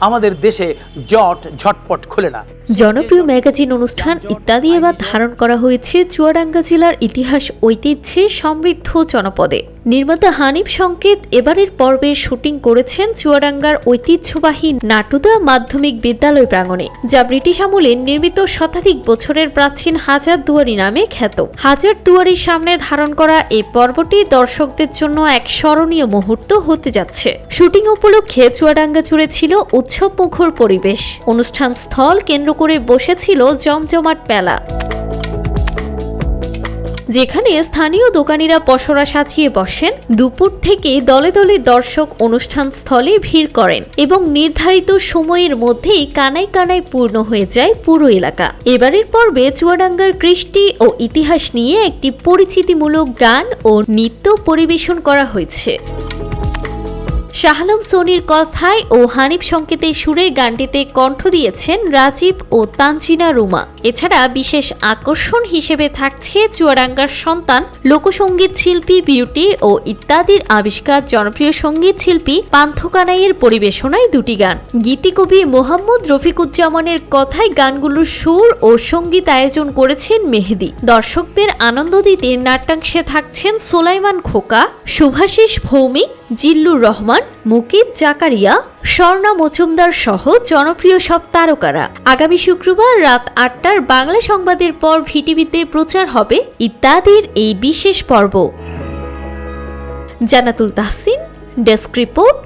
আমাদের দেশে ঝটপট খুলে না। জনপ্রিয় ম্যাগাজিন অনুষ্ঠান ইত্যাদি এবার ধারণ করা হয়েছে চুয়াডাঙ্গা জেলার ইতিহাস ঐতিহ্যে সমৃদ্ধ জনপদে। নির্মাতা হানিফ সংকেত এবারের পর্বের শুটিং করেছেন চুয়াডাঙ্গার ঐতিহ্যবাহী নাটুদা মাধ্যমিক বিদ্যালয় প্রাঙ্গণে, যা ব্রিটিশ আমলে নির্মিত শতাধিক বছরের প্রাচীন হাজারদুয়ারি নামে খ্যাত। হাজারদুয়ারির সামনে ধারণ করা এই পর্বটি দর্শকদের জন্য এক স্মরণীয় মুহূর্ত হতে যাচ্ছে। শুটিং উপলক্ষে চুয়াডাঙ্গা জুড়ে ছিল উৎসবমুখর পরিবেশ। অনুষ্ঠান স্থল কেন্দ্র করে বসেছিল জমজমাট মেলা, যেখানে স্থানীয় দোকানিরা পসরা সাজিয়ে বসেন। দুপুর থেকে দলে দলে দর্শক অনুষ্ঠান স্থলে ভিড় করেন এবং নির্ধারিত সময়ের মধ্যেই কানায় কানায় পূর্ণ হয়ে যায় পুরো এলাকা। এবারের পর্বে চুয়াডাঙ্গার কৃষ্টি ও ইতিহাস নিয়ে একটি পরিচিতিমূলক গান ও নৃত্য পরিবেশন করা হয়েছে। শাহ আলম সোনির কথায় ও হানিফ সংকেতের সুরে গানটিতে কণ্ঠ দিয়েছেন রাজীব ও তানজিনা রুমা। এছাড়া বিশেষ আকর্ষণ হিসেবে থাকছে চুয়াডাঙ্গার সন্তান লোকসঙ্গীত শিল্পী বিউটি ও ইত্যাদির আবিষ্কার জনপ্রিয় সঙ্গীত শিল্পী পান্থ কানাইয়ের পরিবেশনায় দুটি গান। গীতিকবি মোহাম্মদ রফিকুজ্জামানের কথায় গানগুলোর সুর ও সঙ্গীত আয়োজন করেছেন মেহেদি। দর্শকদের আনন্দ দিতে নাট্যাংশে থাকছেন সোলাইমান খোকা, শুভাশিস ভৌমিক, জিল্লুর রহমান, মুকিত জাকারিয়া, স্বর্ণা মজুমদার সহ জনপ্রিয় সব তারকারা। আগামী শুক্রবার রাত ৮টার বাংলা সংবাদের পর ভিটিভিতে প্রচার হবে ইত্যাদির এই বিশেষ পর্ব। জান্নাতুল তাহসিন, ডেস্ক রিপোর্ট।